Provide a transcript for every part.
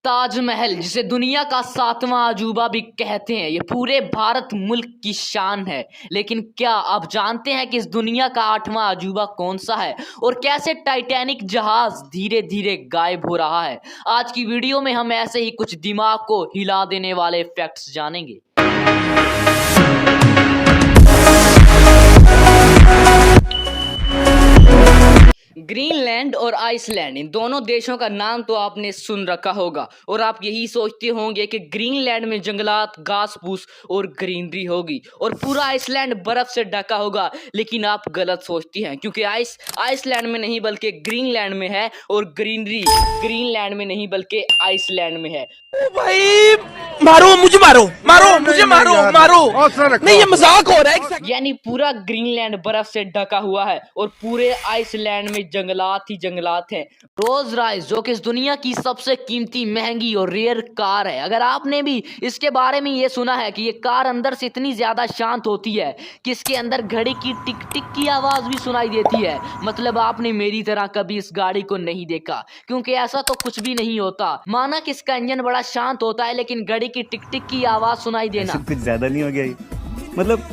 ताजमहल, जिसे दुनिया का 7वां अजूबा भी कहते हैं, ये पूरे भारत मुल्क की शान है। लेकिन क्या आप जानते हैं कि इस दुनिया का 8वां अजूबा कौन सा है और कैसे टाइटैनिक जहाज धीरे धीरे गायब हो रहा है? आज की वीडियो में हम ऐसे ही कुछ दिमाग को हिला देने वाले फैक्ट्स जानेंगे। ग्रीनलैंड और आइसलैंड, इन दोनों देशों का नाम तो आपने सुन रखा होगा और आप यही सोचते होंगे कि ग्रीनलैंड में जंगलात, घास फूस और ग्रीनरी होगी और पूरा आइसलैंड बर्फ से ढका होगा। लेकिन आप गलत सोचते हैं, क्योंकि आइसलैंड में नहीं बल्कि ग्रीनलैंड में है और ग्रीनरी ग्रीनलैंड में नहीं बल्कि आइसलैंड में है। ओ भाई, मारो मुझे, मारो मुझे, मारो नहीं, ये मजाक हो रहा है। यानी पूरा ग्रीनलैंड बर्फ से ढका हुआ है और पूरे आइसलैंड में जंगलात ही जंगलात हैं। रोल्स रॉयस, जो कि इस दुनिया की सबसे कीमती, महंगी और रेयर कार है, अगर आपने भी इसके बारे में ये सुना है कि ये कार अंदर से इतनी ज्यादा शांत होती है कि इसके अंदर घड़ी की टिक टिक की आवाज भी सुनाई देती है, मतलब आपने मेरी तरह कभी इस गाड़ी को नहीं देखा, क्योंकि ऐसा तो कुछ भी नहीं होता। माना कि इसका इंजन बड़ा शांत होता है, लेकिन घड़ी की टिक टिक की आवाज सुनाई देना कुछ ज्यादा नहीं हो गया ये? मतलब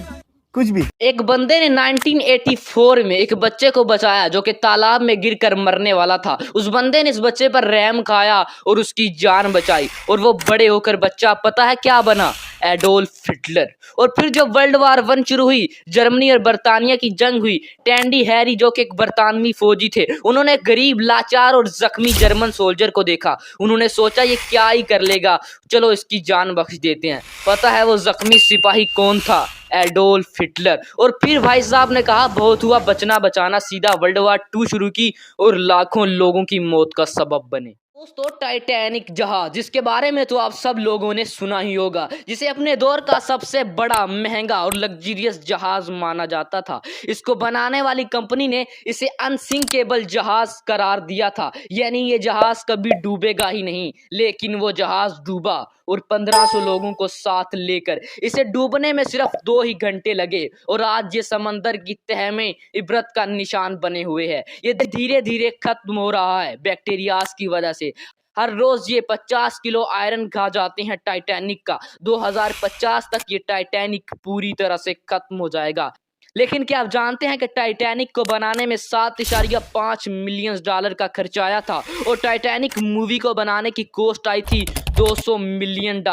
कुछ भी। एक बंदे ने 1984 में एक बच्चे को बचाया जो कि तालाब में गिरकर मरने वाला था। उस बंदे ने इस बच्चे पर रहम खाया और उसकी जान बचाई और वो बड़े होकर बच्चा पता है क्या बना? Adolf Hitler. और फिर जब वर्ल्ड वार 1 शुरू हुई, जर्मनी और बर्तानिया की जंग हुई, टैंडी हैरी जो कि एक बरतानवी फौजी थे, उन्होंने गरीब, लाचार और जख्मी जर्मन सोल्जर को देखा। उन्होंने सोचा ये क्या ही कर लेगा, चलो इसकी जान बख्श देते हैं। पता है वो जख्मी सिपाही कौन था? Adolf Hitler. और फिर भाई साहब ने कहा बहुत हुआ बचना बचाना, सीधा वर्ल्ड वार 2 शुरू की और लाखों लोगों की मौत का सबब बने। दोस्तों, टाइटैनिक जहाज, जिसके बारे में तो आप सब लोगों ने सुना ही होगा, जिसे अपने दौर का सबसे बड़ा, महंगा और लग्जरियस जहाज माना जाता था। इसको बनाने वाली कंपनी ने इसे अनसिंकेबल जहाज करार दिया था, यानी ये जहाज कभी डूबेगा ही नहीं। लेकिन वो जहाज डूबा और 1500 लोगों को साथ लेकर इसे डूबने में सिर्फ 2 ही घंटे लगे और आज ये समंदर की तह में इबरत का निशान बने हुए है। ये धीरे धीरे खत्म हो रहा है बैक्टीरियाज की वजह से। हर रोज ये 50 किलो आयरन खा जाते हैं टाइटैनिक का। 2050 तक ये टाइटैनिक पूरी तरह से खत्म हो जाएगा। लेकिन क्या आप जानते हैं कि टाइटैनिक को बनाने में $7.5 मिलियन का खर्चा आया था और टाइटैनिक मूवी को बनाने की कॉस्ट आई थी $200 मिलियन।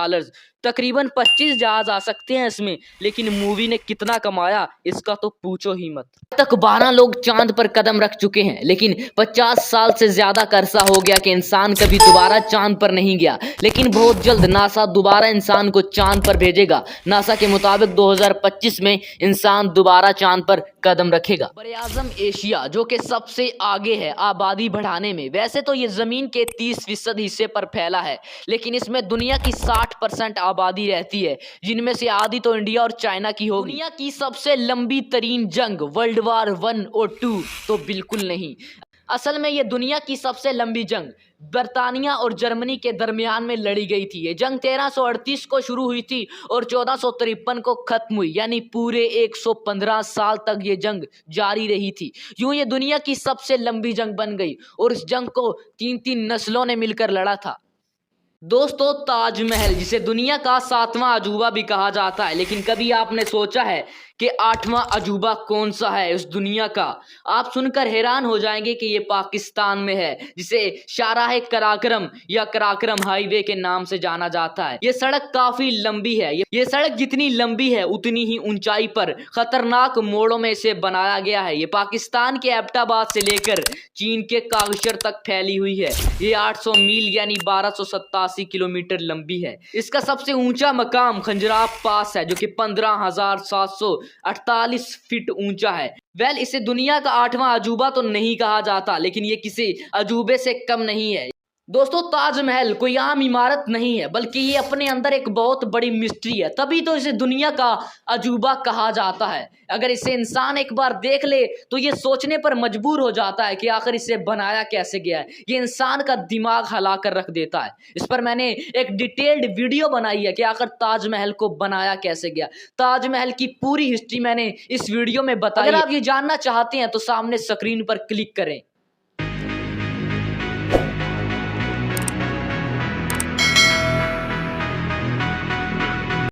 तकरीबन 25 जहाज आ सकते हैं इसमें, लेकिन मूवी ने कितना कमाया इसका तो पूछो ही मत। अब तक 12 लोग चांद पर कदम रख चुके हैं, लेकिन 50 साल से ज्यादा का अरसा हो गया कि इंसान कभी दोबारा चांद पर नहीं गया। लेकिन बहुत जल्द नासा दोबारा इंसान को चांद पर भेजेगा। नासा के मुताबिक 2025 में इंसान दोबारा चांद पर कदम रखेगा। बड़े आजम एशिया, जो कि सबसे आगे है आबादी बढ़ाने में, वैसे तो ये जमीन के 30% हिस्से पर फैला है, लेकिन इसमें दुनिया की 60% आबादी रहती है, जिनमें से आधी तो इंडिया और चाइना की होगी। दुनिया की सबसे लंबी तरीन जंग वर्ल्ड वार 1 और 2 तो बिल्कुल नहीं। असल में ये दुनिया की सबसे लंबी जंग बर्तानिया और जर्मनी के दरमियान में लड़ी गई थी। ये जंग 1338 को शुरू हुई थी और 1453 को खत्म हुई, यानी पूरे 115 साल तक ये जंग जारी रही थी। यूं ये दुनिया की सबसे लंबी जंग बन गई और इस जंग को 3 नस्लों ने मिलकर लड़ा था। दोस्तों, ताजमहल, जिसे दुनिया का 7वां अजूबा भी कहा जाता है, लेकिन कभी आपने सोचा है कि 8वां अजूबा कौन सा है इस दुनिया का? आप सुनकर हैरान हो जाएंगे कि ये पाकिस्तान में है, जिसे शाहराह कराक्रम या कराक्रम हाईवे के नाम से जाना जाता है। ये सड़क काफी लंबी है। ये सड़क जितनी लंबी है उतनी ही ऊंचाई पर खतरनाक मोड़ों में इसे बनाया गया है। ये पाकिस्तान के एबटाबाद से लेकर चीन के कागशर तक फैली हुई है। ये 800 मील यानी 1287 किलोमीटर लंबी है। इसका सबसे ऊंचा मकाम खंजराब पास है, जो कि 15,748 फीट ऊंचा है। इसे दुनिया का 8वां अजूबा तो नहीं कहा जाता, लेकिन ये किसी अजूबे से कम नहीं है। दोस्तों, ताजमहल कोई आम इमारत नहीं है, बल्कि ये अपने अंदर एक बहुत बड़ी मिस्ट्री है, तभी तो इसे दुनिया का अजूबा कहा जाता है। अगर इसे इंसान एक बार देख ले तो ये सोचने पर मजबूर हो जाता है कि आखिर इसे बनाया कैसे गया है। ये इंसान का दिमाग हिला कर रख देता है। इस पर मैंने एक डिटेल्ड वीडियो बनाई है कि आखिर ताजमहल को बनाया कैसे गया। ताजमहल की पूरी हिस्ट्री मैंने इस वीडियो में बताई। अगर आप ये जानना चाहते हैं तो सामने स्क्रीन पर क्लिक करें।